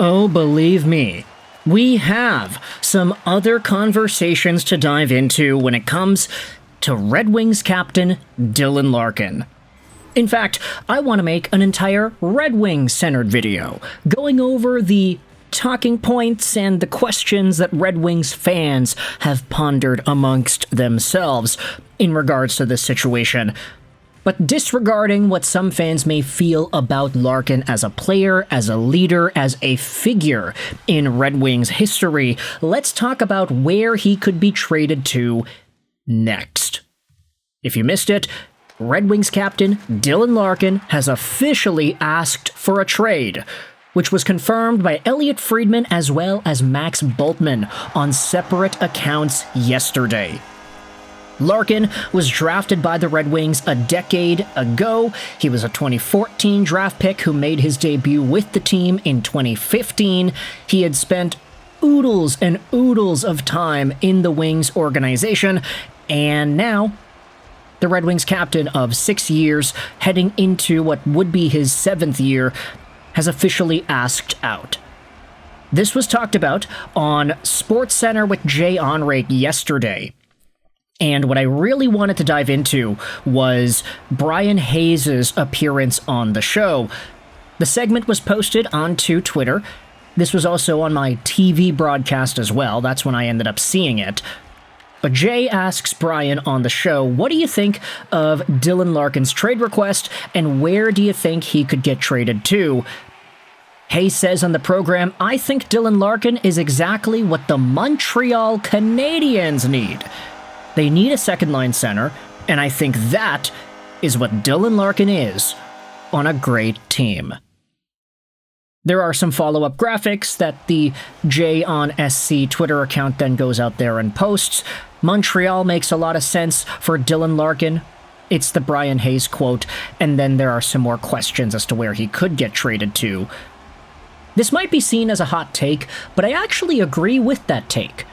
Oh, believe me, we have some other conversations to dive into when it comes to Red Wings captain Dylan Larkin. In fact, I want to make an entire Red Wings-centered video, going over the talking points and the questions that Red Wings fans have pondered amongst themselves in regards to this situation. But disregarding what some fans may feel about Larkin as a player, as a leader, as a figure in Red Wings history, let's talk about where he could be traded to next. If you missed it, Red Wings captain Dylan Larkin has officially asked for a trade, which was confirmed by Elliot Friedman as well as Max Bultman on separate accounts yesterday. Larkin was drafted by the Red Wings a decade ago. He was a 2014 draft pick who made his debut with the team in 2015. He had spent oodles and oodles of time in the Wings organization, and now the Red Wings captain of 6 years, heading into what would be his 7th year, has officially asked out. This was talked about on SportsCenter with Jay Onrait yesterday. And what I really wanted to dive into was Brian Hayes' appearance on the show. The segment was posted onto Twitter. This was also on my TV broadcast as well. That's when I ended up seeing it. But Jay asks Brian on the show, what do you think of Dylan Larkin's trade request, and where do you think he could get traded to? Hayes says on the program, I think Dylan Larkin is exactly what the Montreal Canadiens need. They need a second-line center, and I think that is what Dylan Larkin is on a great team. There are some follow-up graphics that the J on SC Twitter account then goes out there and posts. Montreal makes a lot of sense for Dylan Larkin. It's the Brian Hayes quote, and then there are some more questions as to where he could get traded to. This might be seen as a hot take, but I actually agree with that take.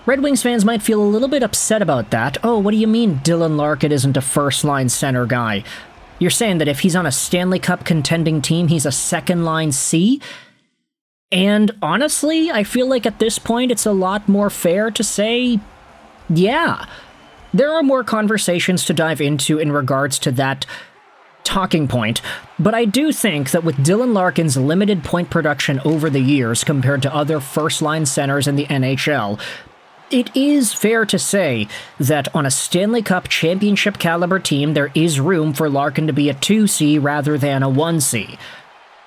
Red Wings fans might feel a little bit upset about that. Oh, what do you mean Dylan Larkin isn't a first-line center guy? You're saying that if he's on a Stanley Cup contending team, he's a second-line C? And honestly, I feel like at this point it's a lot more fair to say, yeah. There are more conversations to dive into in regards to that talking point, but I do think that with Dylan Larkin's limited point production over the years compared to other first-line centers in the NHL, it is fair to say that on a Stanley Cup championship caliber team, there is room for Larkin to be a 2C rather than a 1C.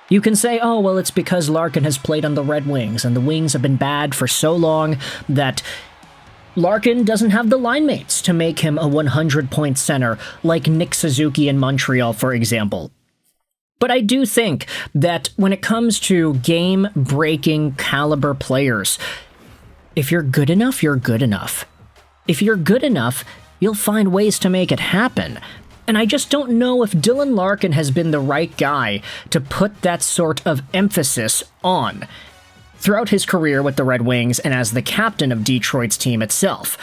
You can say, oh, well, it's because Larkin has played on the Red Wings, and the Wings have been bad for so long that Larkin doesn't have the line mates to make him a 100-point center, like Nick Suzuki in Montreal, for example. But I do think that when it comes to game-breaking caliber players, if you're good enough, you're good enough. If you're good enough, you'll find ways to make it happen. And I just don't know if Dylan Larkin has been the right guy to put that sort of emphasis on throughout his career with the Red Wings and as the captain of Detroit's team itself.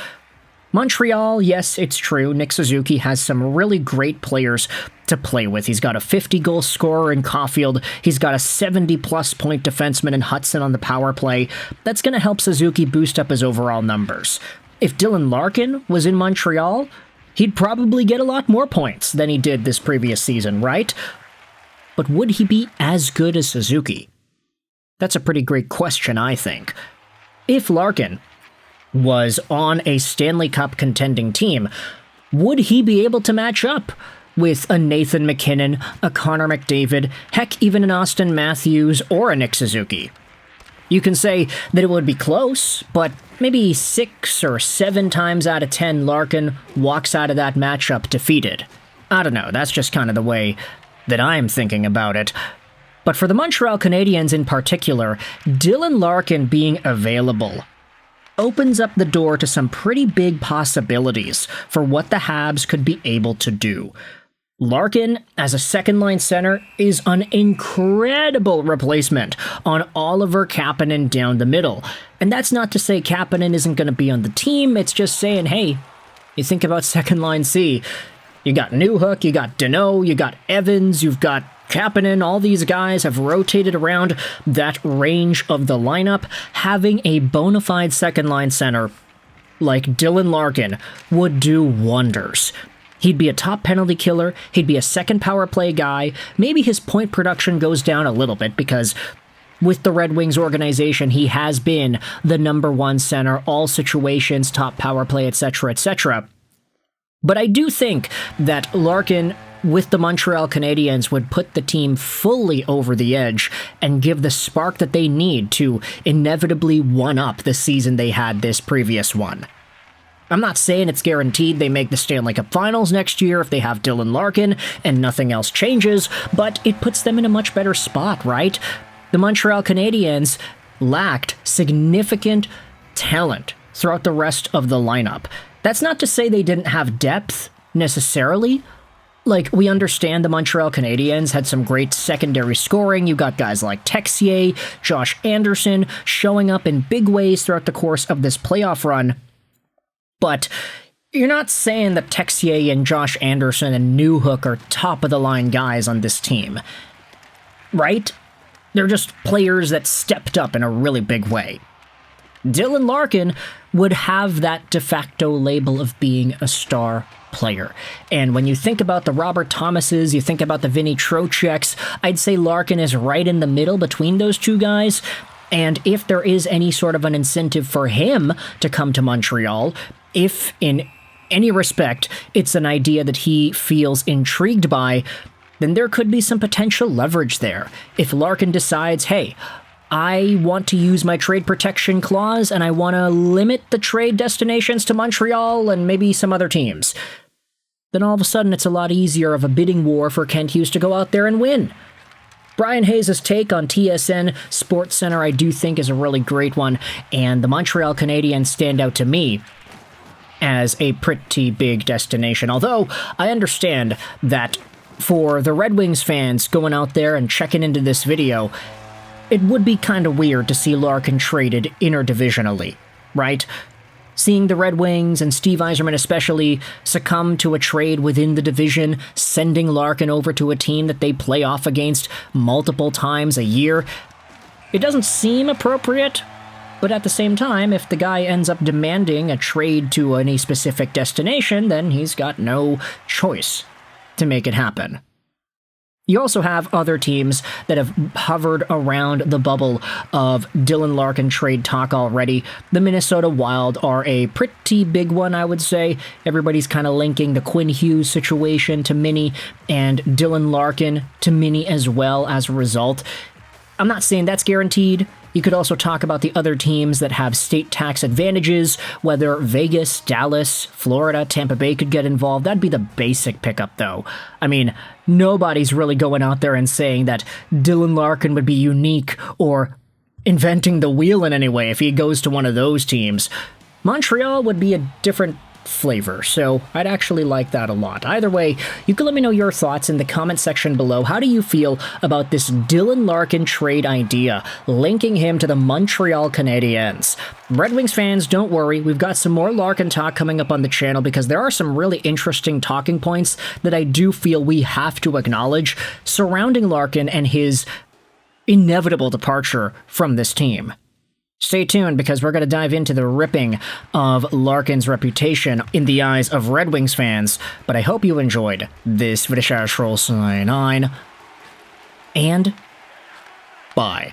Montreal, yes, it's true, Nick Suzuki has some really great players to play with. He's got a 50-goal scorer in Caulfield. He's got a 70-plus point defenseman in Hudson on the power play. That's going to help Suzuki boost up his overall numbers. If Dylan Larkin was in Montreal, he'd probably get a lot more points than he did this previous season, right? But would he be as good as Suzuki? That's a pretty great question, I think. If Larkin was on a Stanley Cup contending team, would he be able to match up with a Nathan MacKinnon, a Connor McDavid, heck, even an Austin Matthews or a Nick Suzuki? You can say that it would be close, but maybe 6 or 7 times out of 10 Larkin walks out of that matchup defeated. I don't know, that's just kind of the way that I'm thinking about it. But for the Montreal Canadiens in particular, Dylan Larkin being available opens up the door to some pretty big possibilities for what the Habs could be able to do. Larkin, as a second-line center, is an incredible replacement on Oliver Kapanen down the middle. And that's not to say Kapanen isn't going to be on the team, it's just saying, hey, you think about second-line C. You got Newhook, you got Deneau, you got Evans, you've got Kapanen, all these guys have rotated around that range of the lineup. Having a bona fide second-line center like Dylan Larkin would do wonders. He'd be a top penalty killer, he'd be a second power play guy, maybe his point production goes down a little bit because with the Red Wings organization, he has been the number one center, all situations, top power play, etc., etc. But I do think that Larkin with the Montreal Canadiens would put the team fully over the edge and give the spark that they need to inevitably one-up the season they had this previous one. I'm not saying it's guaranteed they make the Stanley Cup Finals next year if they have Dylan Larkin and nothing else changes, but it puts them in a much better spot, right? The Montreal Canadiens lacked significant talent throughout the rest of the lineup. That's not to say they didn't have depth, necessarily. Like, we understand the Montreal Canadiens had some great secondary scoring. You got guys like Texier, Josh Anderson showing up in big ways throughout the course of this playoff run. But you're not saying that Texier and Josh Anderson and Newhook are top-of-the-line guys on this team, right? They're just players that stepped up in a really big way. Dylan Larkin would have that de facto label of being a star player. And when you think about the Robert Thomases, you think about the Vinny Trocheks, I'd say Larkin is right in the middle between those two guys. And if there is any sort of an incentive for him to come to Montreal, if in any respect it's an idea that he feels intrigued by, then there could be some potential leverage there. If Larkin decides, hey, I want to use my trade protection clause and I want to limit the trade destinations to Montreal and maybe some other teams, then all of a sudden it's a lot easier of a bidding war for Kent Hughes to go out there and win. Brian Hayes' take on TSN Sports Center I do think is a really great one, and the Montreal Canadiens stand out to me as a pretty big destination. Although I understand that for the Red Wings fans going out there and checking into this video, it would be kind of weird to see Larkin traded interdivisionally, right? Seeing the Red Wings, and Steve Yzerman especially, succumb to a trade within the division, sending Larkin over to a team that they play off against multiple times a year, it doesn't seem appropriate. But at the same time, if the guy ends up demanding a trade to any specific destination, then he's got no choice to make it happen. You also have other teams that have hovered around the bubble of Dylan Larkin trade talk already. The Minnesota Wild are a pretty big one, I would say. Everybody's kind of linking the Quinn Hughes situation to Minnie and Dylan Larkin to Minnie as well as a result. I'm not saying that's guaranteed. You could also talk about the other teams that have state tax advantages, whether Vegas, Dallas, Florida, Tampa Bay could get involved. That'd be the basic pickup, though. I mean, nobody's really going out there and saying that Dylan Larkin would be unique or inventing the wheel in any way if he goes to one of those teams. Montreal would be a different flavor, so I'd actually like that a lot. Either way, you can let me know your thoughts in the comment section below. How do you feel about this Dylan Larkin trade idea, linking him to the Montreal Canadiens? Red Wings fans, don't worry, we've got some more Larkin talk coming up on the channel because there are some really interesting talking points that I do feel we have to acknowledge surrounding Larkin and his inevitable departure from this team. Stay tuned because we're going to dive into the ripping of Larkin's reputation in the eyes of Red Wings fans, but I hope you enjoyed this video. And bye.